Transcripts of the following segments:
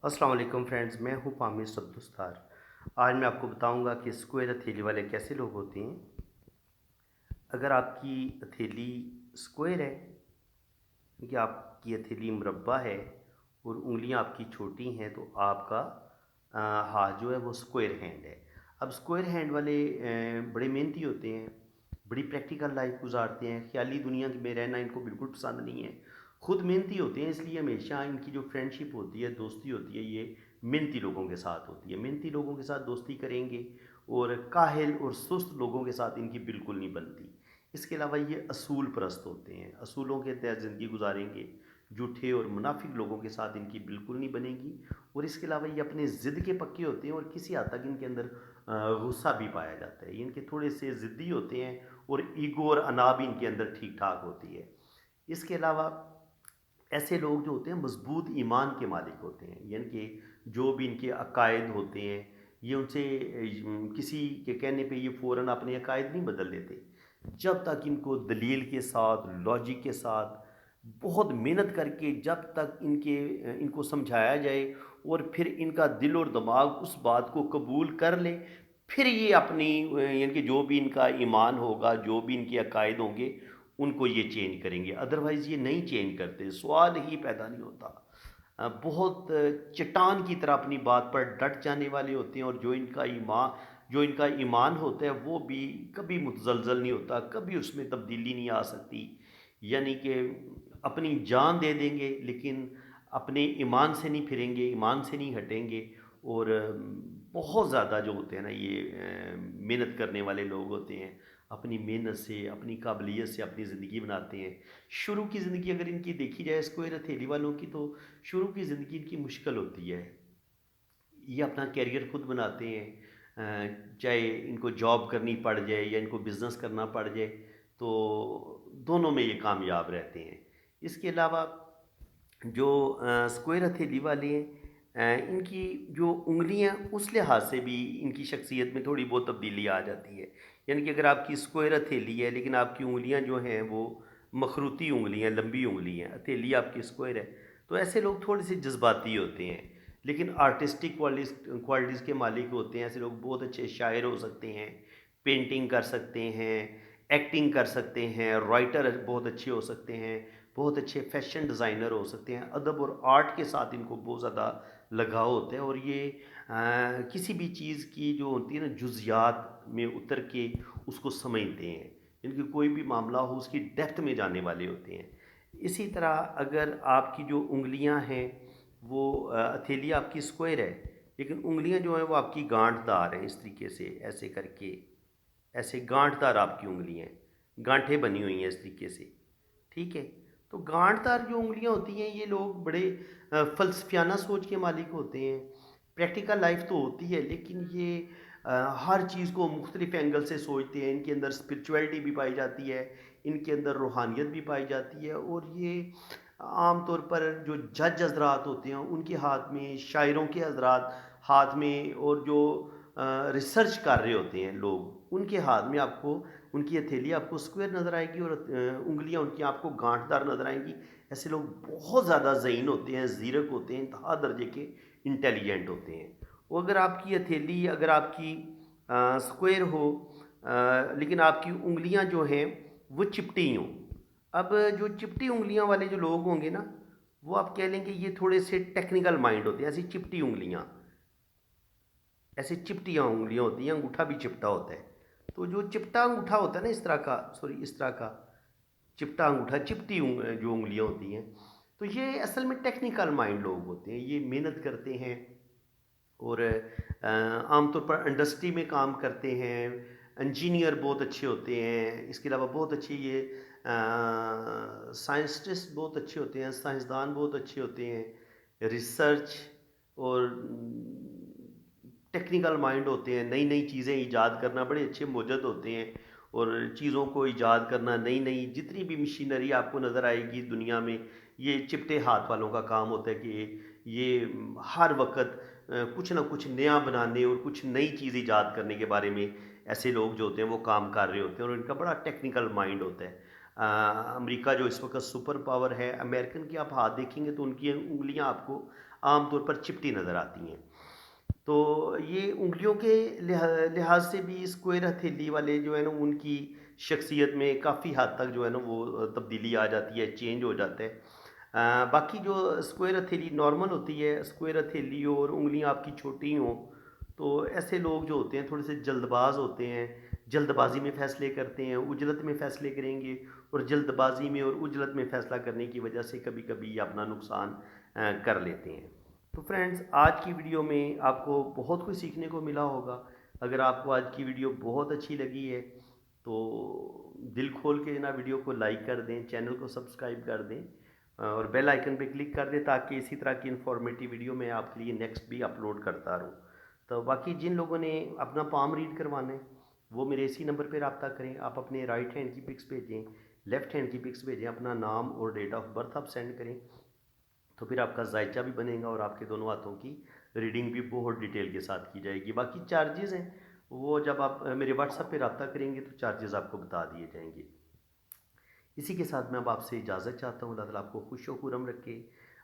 अस्सलाम वालेकुम फ्रेंड्स, मैं हूँ पामिर सब्दुस्तार। आज मैं आपको बताऊंगा कि स्क्वायर हथेली वाले कैसे लोग होते हैं। अगर आपकी हथेली स्क्वायर है, कि आपकी हथेली मुरब्बा है और उंगलियां आपकी छोटी हैं, तो आपका हाथ जो है वो स्क्वायर हैंड है। अब स्क्वायर हैंड वाले बड़े मेहनती होते हैं, बड़ी प्रैक्टिकल लाइफ गुजारते हैं, ख्याली दुनिया में रहना इनको बिल्कुल पसंद नहीं है। खुद मेहनती होते हैं, इसलिए हमेशा इनकी जो फ्रेंडशिप होती है, दोस्ती होती है, ये मेहनती लोगों के साथ होती है। मेहनती लोगों के साथ दोस्ती करेंगे और काहिल और सुस्त लोगों के साथ इनकी बिल्कुल नहीं बनती। इसके अलावा ये असूल परस्त होते हैं, असूलों के तहत ज़िंदगी गुजारेंगे। झूठे और मुनाफिक लोगों के साथ इनकी बिल्कुल नहीं बनेगी। और इसके अलावा ये अपने ज़िद के पक्के होते हैं और किसी हद तक इनके अंदर गुस्सा भी पाया जाता है। ये इनके थोड़े से ज़िद्दी होते हैं और ईगो और अना भी इनके अंदर ठीक ठाक होती है। इसके अलावा ऐसे लोग जो होते हैं मजबूत ईमान के मालिक होते हैं, यानी कि जो भी इनके अकायद होते हैं, ये उनसे किसी के कहने पे ये फ़ौरन अपने अकायद नहीं बदल देते। जब तक इनको दलील के साथ, लॉजिक के साथ, बहुत मेहनत करके जब तक इनको समझाया जाए और फिर इनका दिल और दिमाग उस बात को कबूल कर ले, फिर ये अपनी यानी कि जो भी इनका ईमान होगा, जो भी इनके अकायद होंगे, उनको ये चेंज करेंगे। अदरवाइज़ ये नहीं चेंज करते, सवाल ही पैदा नहीं होता। बहुत चट्टान की तरह अपनी बात पर डट जाने वाले होते हैं और जो इनका ईमान होता है वो भी कभी मुतज़लज़ल नहीं होता, कभी उसमें तब्दीली नहीं आ सकती। यानी कि अपनी जान दे देंगे लेकिन अपने ईमान से नहीं फिरेंगे, ईमान से नहीं हटेंगे। और बहुत ज़्यादा जो होते हैं ना, ये मेहनत करने वाले लोग होते हैं, अपनी मेहनत से, अपनी काबिलियत से अपनी ज़िंदगी बनाते हैं। शुरू की ज़िंदगी अगर इनकी देखी जाए स्क्वायर हथेली वालों की, तो शुरू की ज़िंदगी इनकी मुश्किल होती है। ये अपना करियर खुद बनाते हैं, चाहे इनको जॉब करनी पड़ जाए या इनको बिज़नेस करना पड़ जाए, तो दोनों में ये कामयाब रहते हैं। इसके अलावा जो स्क्वायर हथेली वाले हैं, इनकी जो उंगलियां, उस लिहाज से भी इनकी शख्सियत में थोड़ी बहुत तब्दीली आ जाती है। यानी कि अगर आपकी स्क्वायर हथेली है लेकिन आपकी उंगलियां जो हैं वो मखरूती उंगलियां, लंबी उंगलियां, हथेली आपकी स्क्वायर है, तो ऐसे लोग थोड़े से जज्बाती होते हैं लेकिन आर्टिस्टिक क्वालिटीज़ के मालिक होते हैं। ऐसे लोग बहुत अच्छे शायर हो सकते हैं, पेंटिंग कर सकते हैं, एक्टिंग कर सकते हैं, राइटर बहुत अच्छे हो सकते हैं, बहुत अच्छे फैशन डिज़ाइनर हो सकते हैं। अदब और आर्ट के साथ इनको बहुत ज़्यादा लगाव होता है और ये किसी भी चीज़ की जो होती है ना, जुज़ियात में उतर के उसको समझते हैं। इनकी कोई भी मामला हो उसकी डेप्थ में जाने वाले होते हैं। इसी तरह अगर आपकी जो उंगलियां हैं वो हथेली आपकी स्क्वायर है लेकिन उंगलियां जो हैं वो आपकी गांठदार हैं, इस तरीके से ऐसे करके, ऐसे गांठदार आपकी उंगलियां हैं, गांठें बनी हुई हैं इस तरीके से। ठीक है। तो गांठदार जो उंगलियां होती हैं, ये लोग बड़े फलसफियाना सोच के मालिक होते हैं। प्रैक्टिकल लाइफ तो होती है लेकिन ये हर चीज़ को मुख्तलिफ एंगल से सोचते हैं। इनके अंदर स्पिरिचुअलिटी भी पाई जाती है, इनके अंदर रूहानियत भी पाई जाती है। और ये आम तौर पर जो जज हजरात होते हैं उनके हाथ में, शायरों के हजरात हाथ में, और जो रिसर्च कर रहे होते हैं लोग, उनके हाथ में आपको उनकी हथेली आपको स्क्वायर नज़र आएगी और उंगलियां उनकी आपको गांठदार नज़र आएंगी। ऐसे लोग बहुत ज़्यादा ज़हीन होते हैं, ज़ीरक होते हैं, इंतहा दर्जे के इंटेलिजेंट होते हैं। और अगर आपकी हथेली, अगर आपकी स्क्वायर हो, लेकिन आपकी उंगलियां जो हैं वो चिपटी हों। अब जो चिपटी उंगलियां वाले जो लोग होंगे ना, वो आप कह लेंगे ये थोड़े से टेक्निकल माइंड होते हैं। ऐसी चिपटी उंगलियां, ऐसे चिपटियाँ उंगलियाँ होती हैं, अंगूठा भी चिपटा होता है। तो जो चिपटा अंगूठा होता है ना, इस तरह का, सॉरी, इस तरह का चिपटा अंगूठा, जो उंगलियाँ होती हैं, तो ये असल में टेक्निकल माइंड लोग होते हैं। ये मेहनत करते हैं और आमतौर पर इंडस्ट्री में काम करते हैं। इंजीनियर बहुत अच्छे होते हैं। इसके अलावा बहुत अच्छे ये साइंटिस्ट बहुत अच्छे होते हैं, साइंसदान बहुत अच्छे होते हैं। रिसर्च और टेक्निकल माइंड होते हैं, नई नई चीज़ें ईजाद करना बड़े अच्छे मोजद होते हैं। और चीज़ों को ईजाद करना, नई नई जितनी भी मशीनरी आपको नज़र आएगी दुनिया में, ये चिपटे हाथ वालों का काम होता है कि ये हर वक्त कुछ ना कुछ नया बनाने और कुछ नई चीज़ ईजाद करने के बारे में ऐसे लोग जो होते हैं वो काम कर रहे होते हैं और इनका बड़ा टेक्निकल माइंड होता है। امریکہ جو اس وقت سپر پاور ہے، امریکن کے آپ ہاتھ دیکھیں گے تو ان کی انگلیاں آپ کو عام طور پر چپٹی نظر آتی ہیں۔ تو یہ انگلیوں کے لحاظ سے بھی اسکوائر ہتھیلی والے جو ہے نا ان کی شخصیت میں کافی حد تک جو ہے نا وہ تبدیلی آ جاتی ہے، چینج ہو جاتا ہے۔ باقی جو اسکوائر ہتھیلی نارمل ہوتی ہے، اسکوائر ہتھیلی اور انگلیاں آپ کی چھوٹی ہوں، تو ایسے لوگ جو ہوتے ہیں تھوڑے سے جلد باز ہوتے ہیں، جلد بازی میں فیصلے کرتے ہیں، عجلت میں فیصلے کریں گے، اور جلد بازی میں اور عجلت میں فیصلہ کرنے کی وجہ سے کبھی کبھی اپنا نقصان کر لیتے ہیں۔ تو فرینڈز، آج کی ویڈیو میں آپ کو بہت کچھ سیکھنے کو ملا ہوگا۔ اگر آپ کو آج کی ویڈیو بہت اچھی لگی ہے تو دل کھول کے نا ویڈیو کو لائک کر دیں، چینل کو سبسکرائب کر دیں، اور بیل آئیکن پہ کلک کر دیں تاکہ اسی طرح کی انفارمیٹیو ویڈیو میں آپ کے لیے نیکسٹ بھی اپلوڈ کرتا رہوں۔ تو باقی جن لوگوں نے اپنا پام ریڈ کروانا ہے وہ میرے اسی نمبر پہ رابطہ کریں۔ آپ اپنے رائٹ ہینڈ کی پکس بھیجیں، لیفٹ ہینڈ کی پکس بھیجیں، اپنا نام اور ڈیٹ آف برتھ آپ سینڈ کریں، تو پھر آپ کا ذائچہ بھی بنے گا اور آپ کے دونوں ہاتھوں کی ریڈنگ بھی بہت ڈیٹیل کے ساتھ کی جائے گی۔ باقی چارجز ہیں وہ جب آپ میرے واٹس ایپ پہ رابطہ کریں گے تو چارجز آپ کو بتا دیے جائیں گے۔ اسی کے ساتھ میں اب آپ سے اجازت چاہتا ہوں۔ اللہ تعالیٰ آپ کو خوش و خرم رکھے،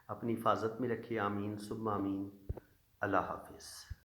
اپنی حفاظت میں رکھے، آمین ثم آمین۔ اللہ حافظ۔